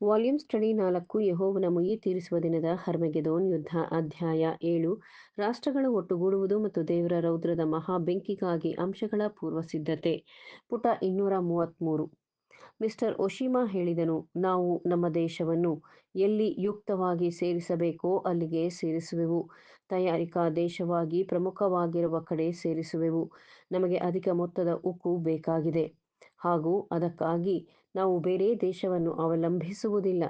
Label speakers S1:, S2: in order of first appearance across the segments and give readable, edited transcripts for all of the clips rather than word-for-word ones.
S1: Volume study 4 ಯೆಹೋವನ ಮುಯ್ಯಿ ತೀರಿಸುವ ದಿನದ ಹರ್ಮೆಗೆದೋನ್ ಯುದ್ಧ ಅಧ್ಯಾಯ 7 ರಾಷ್ಟ್ರಗಳು ಒಟ್ಟುಗೂಡುವುದು ಮತ್ತು ದೇವರ ರೌದ್ರದ ಮಹಾ ಬೆಂಕಿಗಾಗಿ ಅಂಶಗಳ ಪೂರ್ವಸಿದ್ಧತೆ. ಪುಟ 233. ಮಿಸ್ಟರ್ ಒಶಿಮಾ ಹೇಳಿದನು, ನಾವು ನಮ್ಮ ದೇಶವನ್ನು ಎಲ್ಲಿ ಯುಕ್ತವಾಗಿ ಸೇರಿಸಬೇಕೋ ಅಲ್ಲಿಗೆ ಸೇರಿಸುವೆವು. ತಯಾರಿಕಾ ದೇಶವಾಗಿ ಪ್ರಮುಖವಾಗಿರುವ ಕಡೆ ಸೇರಿಸುವೆವು. ನಮಗೆ ಅಧಿಕ ಮೊತ್ತದ ಉಕ್ಕು ಬೇಕಾಗಿದೆ ಹಾಗೂ ಅದಕ್ಕಾಗಿ ನಾವು ಬೇರೆ ದೇಶವನ್ನು ಅವಲಂಬಿಸುವುದಿಲ್ಲ.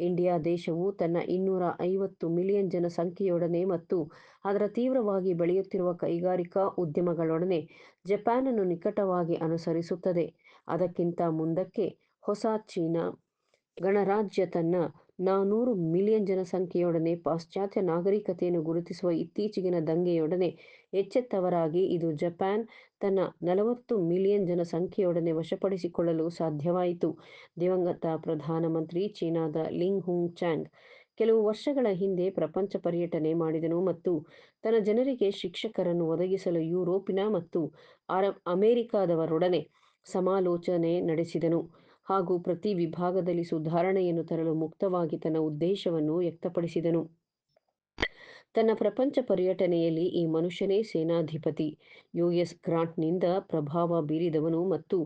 S1: ಇಂಡಿಯಾ ದೇಶವು ತನ್ನ 250 ಮಿಲಿಯನ್ ಜನಸಂಖ್ಯೆಯೊಡನೆ ಮತ್ತು ಅದರ ತೀವ್ರವಾಗಿ ಬೆಳೆಯುತ್ತಿರುವ ಕೈಗಾರಿಕಾ ಉದ್ಯಮಗಳೊಡನೆ ಜಪಾನನ್ನು ನಿಕಟವಾಗಿ ಅನುಸರಿಸುತ್ತದೆ. ಅದಕ್ಕಿಂತ ಮುಂದಕ್ಕೆ ಹೊಸ ಚೀನಾ ಗಣರಾಜ್ಯ ತನ್ನ 400 ಮಿಲಿಯನ್ ಜನಸಂಖ್ಯೆಯೊಡನೆ ಪಾಶ್ಚಾತ್ಯ ನಾಗರಿಕತೆಯನ್ನು ಗುರುತಿಸುವ ಇತ್ತೀಚೆಗಿನ ದಂಗೆಯೊಡನೆ ಎಚ್ಚೆತ್ತವರಾಗಿ ಇದು ಜಪಾನ್ ತನ್ನ 40 ಮಿಲಿಯನ್ ಜನಸಂಖ್ಯೆಯೊಡನೆ ವಶಪಡಿಸಿಕೊಳ್ಳಲು ಸಾಧ್ಯವಾಯಿತು. ದಿವಂಗತ ಪ್ರಧಾನಮಂತ್ರಿ ಚೀನಾದ ಲಿಂಗ್ ಹುಂಗ್ ಚಾಂಗ್ ಕೆಲವು ವರ್ಷಗಳ ಹಿಂದೆ ಪ್ರಪಂಚ ಪರ್ಯಟನೆ ಮಾಡಿದನು ಮತ್ತು ತನ್ನ ಜನರಿಗೆ ಶಿಕ್ಷಕರನ್ನು ಒದಗಿಸಲು ಯುರೋಪಿನ ಮತ್ತು ಅಮೆರಿಕಾದವರೊಡನೆ ಸಮಾಲೋಚನೆ ನಡೆಸಿದನು ಹಾಗೂ ಪ್ರತಿ ವಿಭಾಗದಲ್ಲಿ ಸುಧಾರಣೆಯನ್ನು ತರಲು ಮುಕ್ತವಾಗಿ ತನ್ನ ಉದ್ದೇಶವನ್ನು ವ್ಯಕ್ತಪಡಿಸಿದನು. ತನ್ನ ಪ್ರಪಂಚ ಪರ್ಯಟನೆಯಲ್ಲಿ ಈ ಮನುಷ್ಯನೇ ಸೇನಾಧಿಪತಿ. ಯುಎಸ್ ಗ್ರಾಂಟ್ನಿಂದ ಪ್ರಭಾವ ಬೀರಿದವನು ಮತ್ತು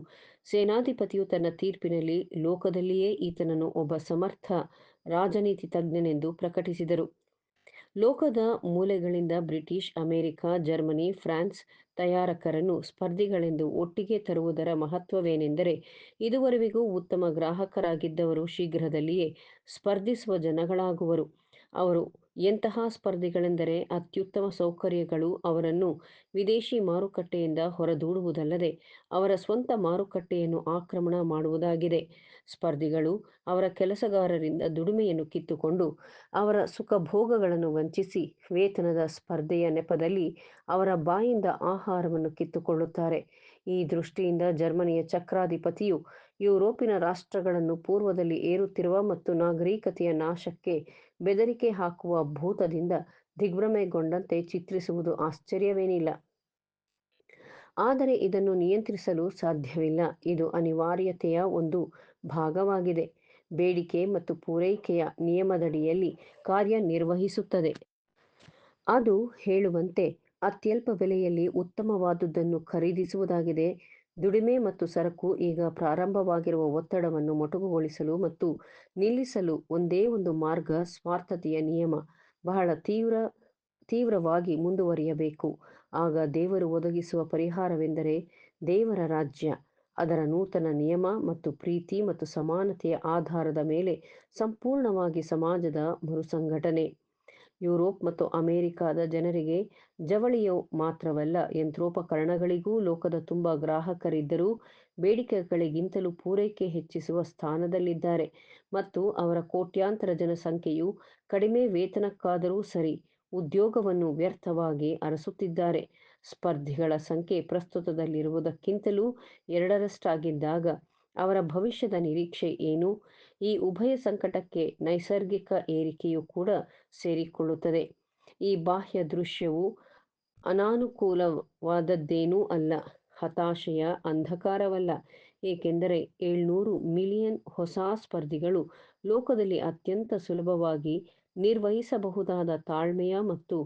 S1: ಸೇನಾಧಿಪತಿಯು ತನ್ನ ತೀರ್ಪಿನಲ್ಲಿ ಲೋಕದಲ್ಲಿಯೇ ಈತನನ್ನು ಒಬ್ಬ ಸಮರ್ಥ ರಾಜನೀತಿ ತಜ್ಞನೆಂದು ಪ್ರಕಟಿಸಿದರು. ಲೋಕದ ಮೂಲೆಗಳಿಂದ ಬ್ರಿಟಿಷ್, ಅಮೆರಿಕ, ಜರ್ಮನಿ, ಫ್ರಾನ್ಸ್ ತಯಾರಕರನ್ನು ಸ್ಪರ್ಧಿಗಳೆಂದು ಒಟ್ಟಿಗೆ ತರುವುದರ ಮಹತ್ವವೇನೆಂದರೆ, ಇದುವರೆವಿಗೂ ಉತ್ತಮ ಗ್ರಾಹಕರಾಗಿದ್ದವರು ಶೀಘ್ರದಲ್ಲಿಯೇ ಸ್ಪರ್ಧಿಸುವ ಜನಗಳಾಗುವರು. ಅವರು ಎಂತಹ ಸ್ಪರ್ಧಿಗಳೆಂದರೆ, ಅತ್ಯುತ್ತಮ ಸೌಕರ್ಯಗಳು ಅವರನ್ನು ವಿದೇಶಿ ಮಾರುಕಟ್ಟೆಯಿಂದ ಹೊರದೂಡುವುದಲ್ಲದೆ ಅವರ ಸ್ವಂತ ಮಾರುಕಟ್ಟೆಯನ್ನು ಆಕ್ರಮಣ ಮಾಡುವುದಾಗಿದೆ. ಸ್ಪರ್ಧಿಗಳು ಅವರ ಕೆಲಸಗಾರರಿಂದ ದುಡಿಮೆಯನ್ನು ಕಿತ್ತುಕೊಂಡು ಅವರ ಸುಖಭೋಗಗಳನ್ನು ವಂಚಿಸಿ ವೇತನದ ಸ್ಪರ್ಧೆಯ ನೆಪದಲ್ಲಿ ಅವರ ಬಾಯಿಂದ ಆಹಾರವನ್ನು ಕಿತ್ತುಕೊಳ್ಳುತ್ತಾರೆ. ಈ ದೃಷ್ಟಿಯಿಂದ ಜರ್ಮನಿಯ ಚಕ್ರಾಧಿಪತಿಯು ಯುರೋಪಿನ ರಾಷ್ಟ್ರಗಳನ್ನು ಪೂರ್ವದಲ್ಲಿ ಏರುತ್ತಿರುವ ಮತ್ತು ನಾಗರಿಕತೆಯ ನಾಶಕ್ಕೆ ಬೆದರಿಕೆ ಹಾಕುವ ಭೂತದಿಂದ ದಿಗ್ಭ್ರಮೆಗೊಂಡಂತೆ ಚಿತ್ರಿಸುವುದು ಆಶ್ಚರ್ಯವೇನಿಲ್ಲ. ಆದರೆ ಇದನ್ನು ನಿಯಂತ್ರಿಸಲು ಸಾಧ್ಯವಿಲ್ಲ. ಇದು ಅನಿವಾರ್ಯತೆಯ ಒಂದು ಭಾಗವಾಗಿದೆ. ಬೇಡಿಕೆ ಮತ್ತು ಪೂರೈಕೆಯ ನಿಯಮದಡಿಯಲ್ಲಿ ಕಾರ್ಯನಿರ್ವಹಿಸುತ್ತದೆ. ಅದು ಹೇಳುವಂತೆ ಅತ್ಯಲ್ಪ ಬೆಲೆಯಲ್ಲಿ ಉತ್ತಮವಾದುದನ್ನು ಖರೀದಿಸುವುದಾಗಿದೆ. ದುಡಿಮೆ ಮತ್ತು ಸರಕು ಈಗ ಪ್ರಾರಂಭವಾಗಿರುವ ಒತ್ತಡವನ್ನು ಮೊಟಕುಗೊಳಿಸಲು ಮತ್ತು ನಿಲ್ಲಿಸಲು ಒಂದೇ ಒಂದು ಮಾರ್ಗ ಸ್ವಾರ್ಥತೆಯ ನಿಯಮ ಬಹಳ ತೀವ್ರವಾಗಿ ಮುಂದುವರಿಯಬೇಕು. ಆಗ ದೇವರು ಒದಗಿಸುವ ಪರಿಹಾರವೆಂದರೆ ದೇವರ ರಾಜ್ಯ, ಅದರ ನೂತನ ನಿಯಮ ಮತ್ತು ಪ್ರೀತಿ ಮತ್ತು ಸಮಾನತೆಯ ಆಧಾರದ ಮೇಲೆ ಸಂಪೂರ್ಣವಾಗಿ ಸಮಾಜದ ಮರುಸಂಘಟನೆ. ಯುರೋಪ್ ಮತ್ತು ಅಮೆರಿಕಾದ ಜನರಿಗೆ ಜವಳಿಯು ಮಾತ್ರವಲ್ಲ, ಯಂತ್ರೋಪಕರಣಗಳಿಗೂ ಲೋಕದ ತುಂಬ ಗ್ರಾಹಕರಿದ್ದರೂ ಬೇಡಿಕೆಗಳಿಗಿಂತಲೂ ಪೂರೈಕೆ ಹೆಚ್ಚಿಸುವ ಸ್ಥಾನದಲ್ಲಿದ್ದಾರೆ ಮತ್ತು ಅವರ ಕೋಟ್ಯಾಂತರ ಜನಸಂಖ್ಯೆಯು ಕಡಿಮೆ ವೇತನಕ್ಕಾದರೂ ಸರಿ ಉದ್ಯೋಗವನ್ನು ವ್ಯರ್ಥವಾಗಿ ಅರಸುತ್ತಿದ್ದಾರೆ. ಸ್ಪರ್ಧಿಗಳ ಸಂಖ್ಯೆ ಪ್ರಸ್ತುತದಲ್ಲಿರುವುದಕ್ಕಿಂತಲೂ 2ರಷ್ಟಾಗಿದ್ದಾಗ ಅವರ ಭವಿಷ್ಯದ ನಿರೀಕ್ಷೆ ಏನು? ಈ ಉಭಯ ಸಂಕಟಕ್ಕೆ ನೈಸರ್ಗಿಕ ಏರಿಕೆಯೂ ಕೂಡ ಸೇರಿಕೊಳ್ಳುತ್ತದೆ. ಈ ಬಾಹ್ಯ ದೃಶ್ಯವು ಅನಾನುಕೂಲವಾದದ್ದೇನೂ ಅಲ್ಲ, ಹತಾಶೆಯ ಅಂಧಕಾರವಲ್ಲ, ಏಕೆಂದರೆ 700 ಮಿಲಿಯನ್ ಹೊಸ ಸ್ಪರ್ಧಿಗಳು ಲೋಕದಲ್ಲಿ ಅತ್ಯಂತ ಸುಲಭವಾಗಿ ನಿರ್ವಹಿಸಬಹುದಾದ ತಾಳ್ಮೆಯ ಮತ್ತು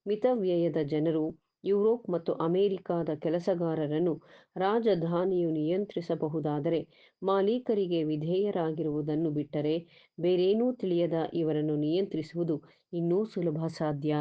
S1: ಮಿತವ್ಯಯದ ಜನರು ಯುರೋಪ್ ಮತ್ತು ಅಮೆರಿಕಾದ ಕೆಲಸಗಾರರನ್ನು ರಾಜಧಾನಿಯು ನಿಯಂತ್ರಿಸಬಹುದಾದರೆ ಮಾಲೀಕರಿಗೆ ವಿಧೇಯರಾಗಿರುವುದನ್ನು ಬಿಟ್ಟರೆ ಬೇರೇನೂ ತಿಳಿಯದ ಇವರನ್ನು ನಿಯಂತ್ರಿಸುವುದು ಇನ್ನೂ ಸುಲಭ ಸಾಧ್ಯ.